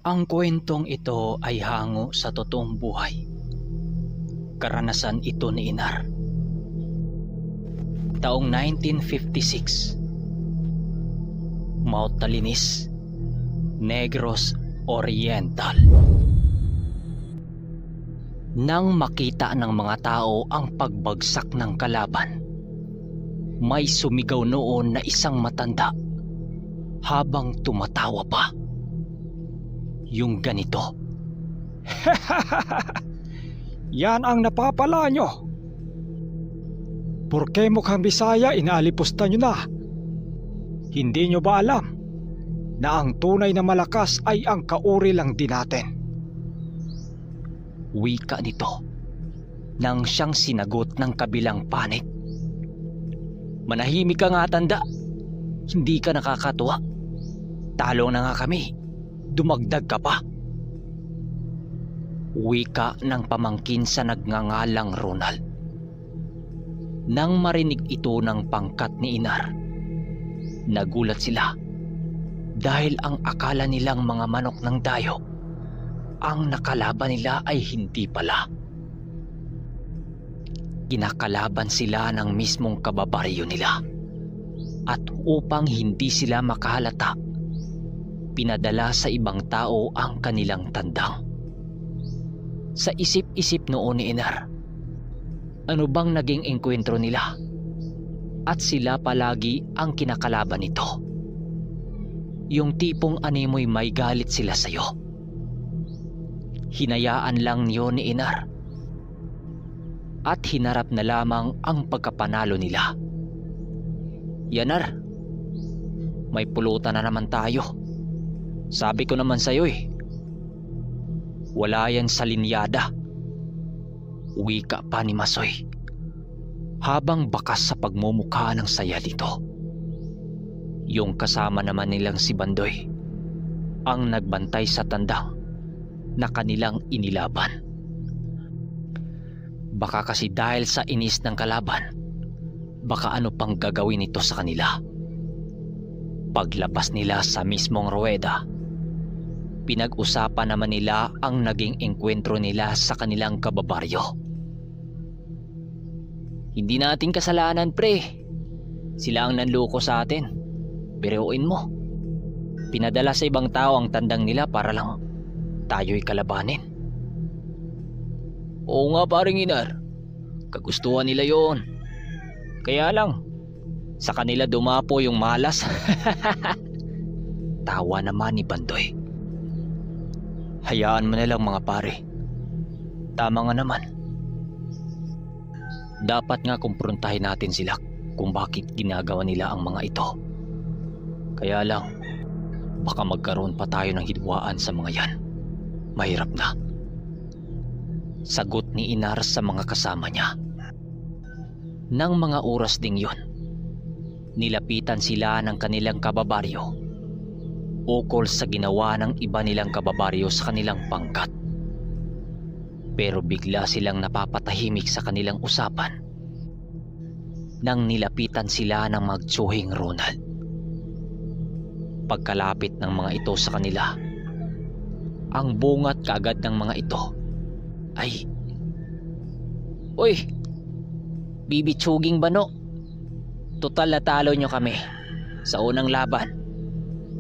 Ang kwentong ito ay hango sa totoong buhay. Karanasan ito ni Inar. Taong 1956, Mount Talinis, Negros Oriental. Nang makita ng mga tao ang pagbagsak ng kalaban, may sumigaw noon na isang matanda habang tumatawa pa. Yung ganito. Yan ang napapala nyo. Porke mukhang Bisaya, inaalipusta nyo na. Hindi nyo ba alam na ang tunay na malakas ay ang kauri lang din natin? Wika nito nang siyang sinagot ng kabilang panig. Manahimik ka nga, tanda. Hindi ka nakakatuwa. Talo na nga kami. Dumagdag ka pa. Wika ng pamangkin sa nagngangalang Ronald. Nang marinig ito ng pangkat ni Inar, nagulat sila dahil ang akala nilang mga manok ng dayo ang nakalaban nila ay hindi pala. Kinakalaban sila ng mismong kababaryo nila, at upang hindi sila makahalata, pinadala sa ibang tao ang kanilang tandang. Sa isip-isip noon ni Inar, ano bang naging engkwentro nila? At sila palagi ang kinakalaban nito. Yung tipong animoy may galit sila sa'yo. Hinayaan lang yun ni Inar. At hinarap na lamang ang pagkapanalo nila. Yanar, may pulutan na naman tayo. Sabi ko naman sa'yo eh. Wala yan sa linyada. Wika pa ni Masoy, habang bakas sa pagmumukha ng saya dito. Yung kasama naman nilang si Bandoy ang nagbantay sa tandang na kanilang inilaban. Baka kasi dahil sa inis ng kalaban, baka ano pang gagawin nito sa kanila. Paglabas nila sa mismong ruweda, pinag-usapan naman nila ang naging engkwentro nila sa kanilang kababaryo. Hindi natin kasalanan, pre. Sila ang nanloko sa atin. Biruin mo. Pinadala sa ibang tao ang tandang nila para lang tayo'y kalabanin. Oo nga, paring Inar. Kagustuhan nila yon. Kaya lang, sa kanila dumapo yung malas. Tawa naman ni Bandoy. Hayaan mo na lang mga pare. Tama nga naman. Dapat nga kumprontahin natin sila kung bakit ginagawa nila ang mga ito. Kaya lang, baka magkaroon pa tayo ng hidwaan sa mga yan. Mahirap na. Sagot ni Inar sa mga kasama niya. Nang mga oras ding yun, nilapitan sila ng kanilang kababaryo ukol sa ginawa ng iba nilang kababaryo sa kanilang pangkat. Pero bigla silang napapatahimik sa kanilang usapan nang nilapitan sila ng magtsuhing Ronald. Pagkalapit ng mga ito sa kanila, ang bungat kaagad ng mga ito ay, "Uy, bibitsuging bano. Total natalo nyo kami sa unang laban.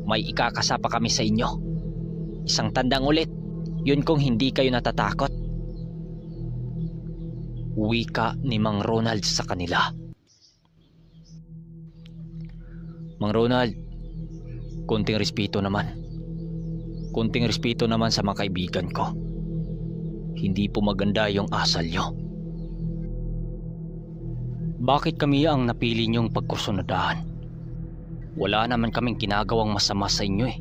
May ikakasa pa kami sa inyo. Isang tandang ulit, yun kung hindi kayo natatakot." Wika ni Mang Ronald sa kanila. "Mang Ronald, konting respeto naman. Konting respeto naman sa mga kaibigan ko. Hindi po maganda yung asal nyo. Bakit kami ang napili nyong pagkursunadahan? Wala naman kaming ginagawang masama sa inyo eh."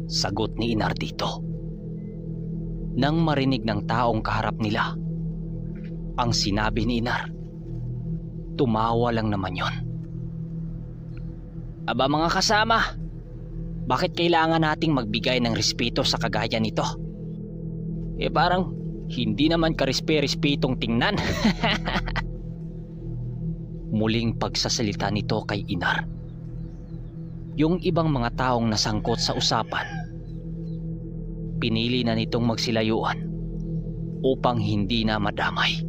Sagot ni Inar dito. Nang marinig ng taong kaharap nila ang sinabi ni Inar, tumawa lang naman yon. "Aba mga kasama, bakit kailangan nating magbigay ng respeto sa kagaya nito? Parang hindi naman karespe-respetong tingnan." Muling pagsasalita nito kay Inar. Yung ibang mga taong nasangkot sa usapan pinili na nitong magsilayuan upang hindi na madamay.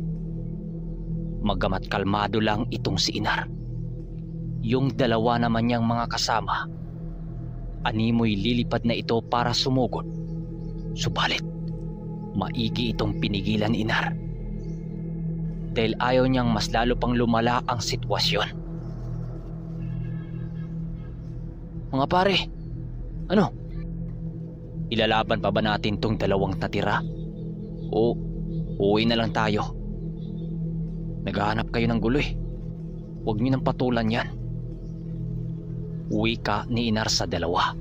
Magamat kalmado lang itong si Inar, yung dalawa naman niyang mga kasama, animoy lilipad na ito para sumugod. Subalit, maigi itong pinigilan ni Inar dahil ayaw niyang mas lalo pang lumala ang sitwasyon. Mga pare, ano? Ilalaban pa ba natin tong dalawang natira? O uwi na lang tayo? Naghahanap kayo ng gulo eh. Huwag niyo nang patulan yan. Wika ni Inar sa dalawa.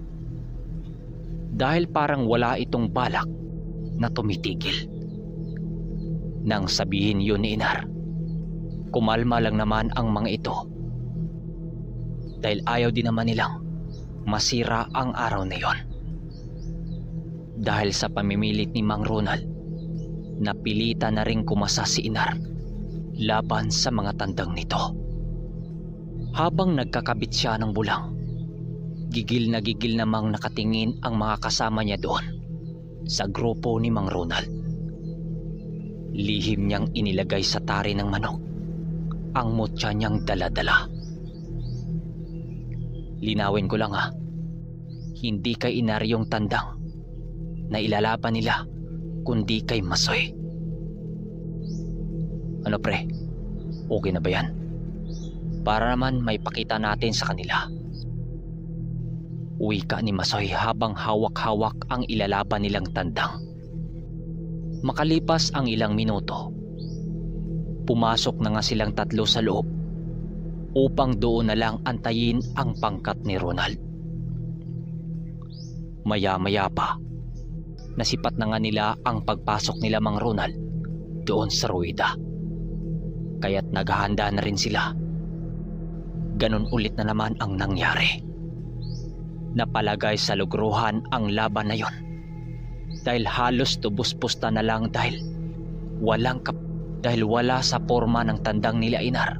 Dahil parang wala itong balak na tumitigil. Nang sabihin yun ni Inar, kumalma lang naman ang mga ito. Dahil ayaw din naman nilang masira ang araw na yon. Dahil sa pamimilit ni Mang Ronald, napilitan na ring kumasa si Inar laban sa mga tandang nito. Habang nagkakabit siya ng bulang, gigil namang nakatingin ang mga kasama niya doon sa grupo ni Mang Ronald. Lihim niyang inilagay sa tari ng manok ang mutya niyang dala-dala. Linawin ko lang hindi kay Inar yung tandang na ilalaban nila, kundi kay Masoy. Ano pre, okay na ba yan? Para naman may pakita natin sa kanila. Wika ni Masoy habang hawak-hawak ang ilalaban nilang tandang. Makalipas ang ilang minuto, pumasok na nga silang tatlo sa loob upang doon na lang antayin ang pangkat ni Ronald. Maya-maya pa, nasipat na nga nila ang pagpasok nila Mang Ronald doon sa ruwida. Kaya't naghahanda na rin sila. Ganon ulit na naman ang nangyari. Napalagay sa lugruhan ang laban na yon dahil halos tubos-pusta na lang dahil wala sa porma ng tandang nila Inar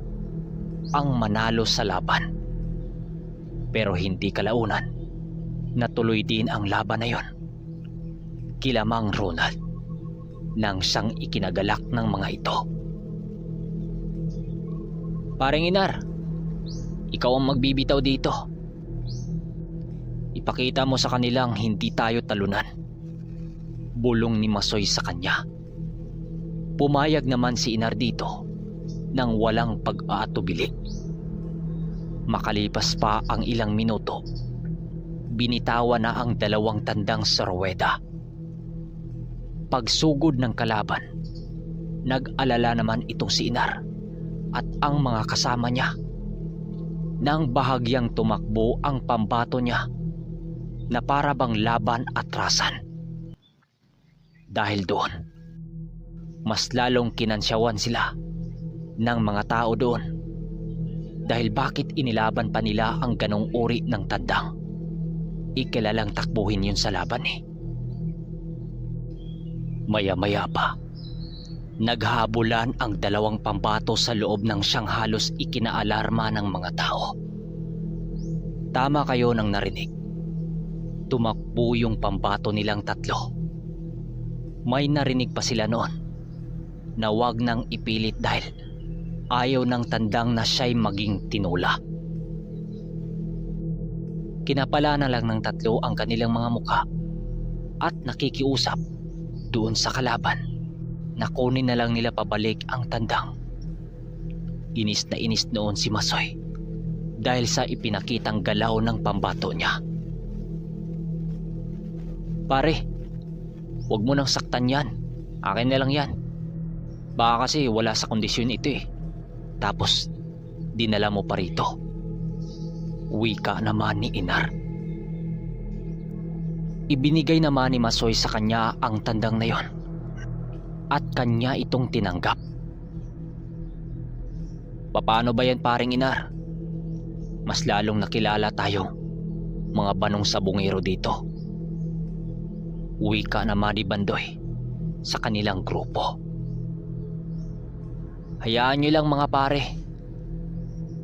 ang manalo sa laban. Pero hindi kalaunan, natuloy din ang laban na yon kila Mang Ronald nang siyang ikinagalak ng mga ito. Pareng Inar, ikaw ang magbibitaw dito. Ipakita mo sa kanilang hindi tayo talunan. Bulong ni Masoy sa kanya. Pumayag naman si Inar dito nang walang pag-aatubili. Makalipas pa ang ilang minuto, binitawan na ang dalawang tandang sa ruweda. Pagsugod ng kalaban, nag-alala naman itong si Inar at ang mga kasama niya nang bahagyang tumakbo ang pambato niya na para bang laban atrasan. Dahil doon, mas lalong kinansyawan sila ng mga tao doon dahil bakit inilaban pa nila ang ganong uri ng tandang. Ikilalang takbuhin yun sa laban eh. Maya-maya pa, naghabulan ang dalawang pambato sa loob ng siyang halos ikinaalarma ng mga tao. Tama kayo nang narinig. Tumakbo yung pambato nilang tatlo. May narinig pa sila noon na wag nang ipilit dahil ayaw ng tandang na siya'y maging tinula. Kinapala na lang ng tatlo ang kanilang mga mukha at nakikiusap doon sa kalaban na kunin na lang nila pabalik ang tandang. Inis na inis noon si Masoy dahil sa ipinakitang galaw ng pambato niya. Pare, huwag mo nang saktan yan. Akin na lang yan. Baka kasi wala sa kondisyon ito eh. Tapos, dinala mo pa rito. Wika naman ni Inar. Ibinigay naman ni Masoy sa kanya ang tandang na yon at kanya itong tinanggap. Paano ba yan paring Inar? Mas lalong nakilala tayong mga banong sabungero dito. Wika naman ni Bandoy sa kanilang grupo. Hayaan nyo lang mga pare.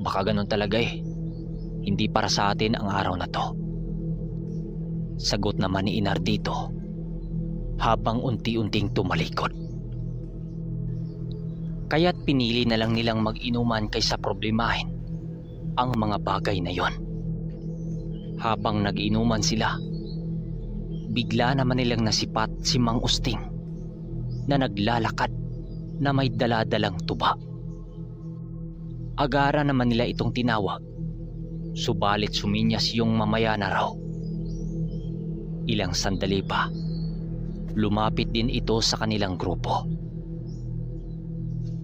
Baka ganun talaga eh. Hindi para sa atin ang araw na to. Sagot naman ni Inar dito habang unti-unting tumalikod. Kaya't pinili na lang nilang mag-inuman kaysa problemahin ang mga bagay na yon. Habang nag-inuman sila, bigla naman nilang nasipat si Mang Usting na naglalakad na may daladalang tuba. Agara naman nila itong tinawag, subalit suminyas yung mamaya na raw. Ilang sandali pa, lumapit din ito sa kanilang grupo.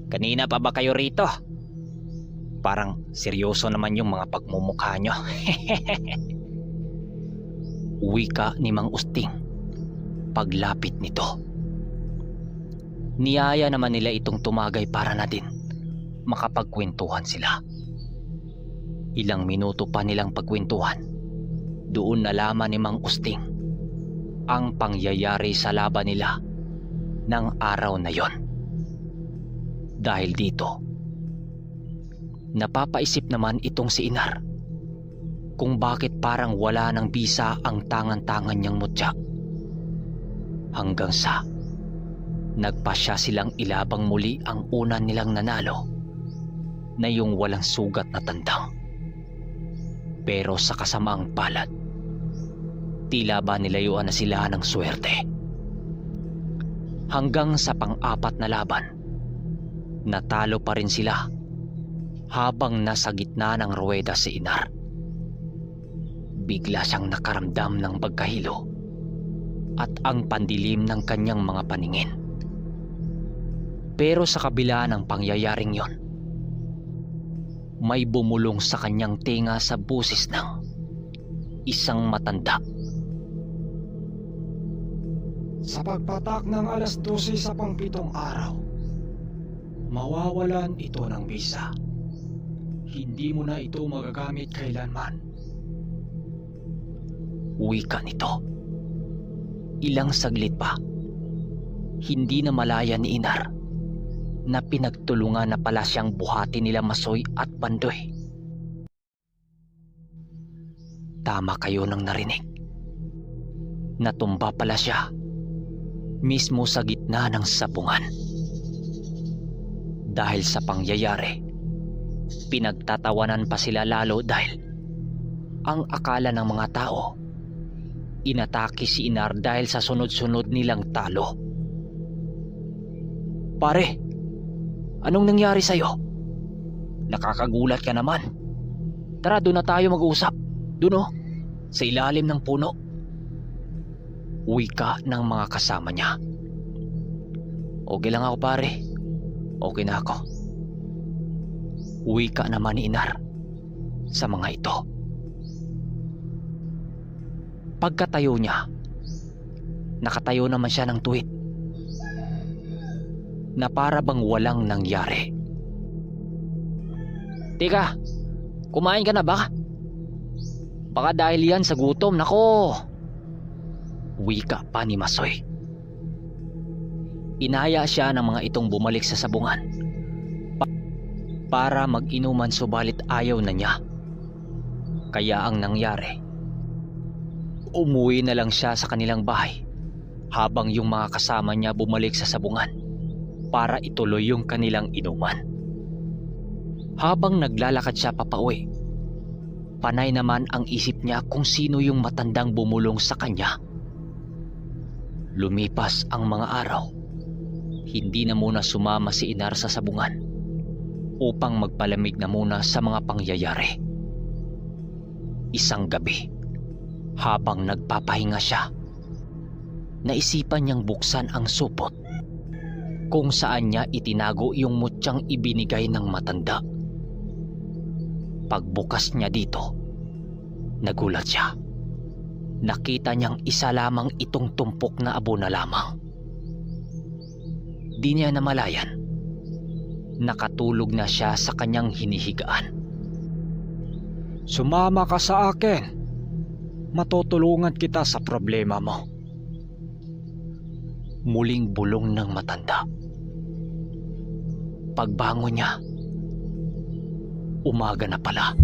"Kanina pa ba kayo rito? Parang seryoso naman yung mga pagmumukha nyo." Wika ni Mang Usting paglapit nito. Niyaya naman nila itong tumagay para na din makapagkwentuhan sila. Ilang minuto pa nilang pagkwentuhan, doon nalaman ni Mang Usting ang pangyayari sa laban nila ng araw na yon. Dahil dito, napapaisip naman itong si Inar kung bakit parang wala ng bisa ang tangan-tangan niyang mutya. Hanggang sa nagpasya silang ilabang muli ang una nilang nanalo na yung walang sugat na tandang. Pero sa kasamaang palad, tila ba nilayuan na sila ng swerte. Hanggang sa pang-apat na laban, natalo pa rin sila habang nasa gitna ng ruweda si Inar. Bigla siyang nakaramdam ng pagkahilo at ang pandilim ng kanyang mga paningin. Pero sa kabila ng pangyayaring yon, may bumulong sa kanyang tinga sa busis ng isang matanda. Sa pagpatak ng alas 12 sa pang-7 araw, mawawalan ito ng bisa. Hindi mo na ito magagamit kailanman. Wika nito. Ilang saglit pa, hindi na malaya ni Inar na pinagtulungan na pala siyang buhati nila Masoy at Bandoy. Tama kayo nang narinig. Natumba pala siya mismo sa gitna ng sabungan. Dahil sa pangyayari, pinagtatawanan pa sila lalo dahil ang akala ng mga tao, inatake si Inar dahil sa sunod-sunod nilang talo. "Pare, anong nangyari sa'yo? Nakakagulat ka naman. Tara, doon na tayo mag-uusap. Doon oh, sa ilalim ng puno." Wika ng mga kasama niya. "Okay lang ako, pare. Okay na ako." Wika naman ni Inar sa mga ito. Pagkatayo niya, nakatayo naman siya ng tuwid na para bang walang nangyari. "Teka, kumain ka na ba? Baka dahil yan sa gutom, nako." Wika pa ni Masoy. Inaya siya ng mga itong bumalik sa sabungan para mag-inuman, subalit ayaw na niya. Kaya ang nangyari, umuwi na lang siya sa kanilang bahay habang yung mga kasama niya bumalik sa sabungan para ituloy yung kanilang inuman. Habang naglalakad siya papauwi, panay naman ang isip niya kung sino yung matandang bumulong sa kanya. Lumipas ang mga araw, hindi na muna sumama si Inar sa sabungan upang magpalamig na muna sa mga pangyayari. Isang gabi, habang nagpapahinga siya, naisipan niyang buksan ang supot kung saan niya itinago yung mutyang ibinigay ng matanda. Pagbukas niya dito, nagulat siya. Nakita niyang isa lamang itong tumpok na abo na lamang. Di niya namalayan, nakatulog na siya sa kanyang hinihigaan. "Sumama ka sa akin. Matutulungan kita sa problema mo." Muling bulong ng matanda. Pagbangon niya, umaga na pala.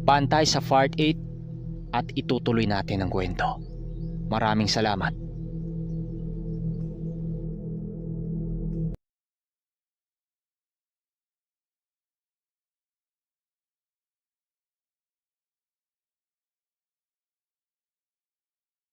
Bantay sa Part 8, at itutuloy natin ang kwento. Maraming salamat.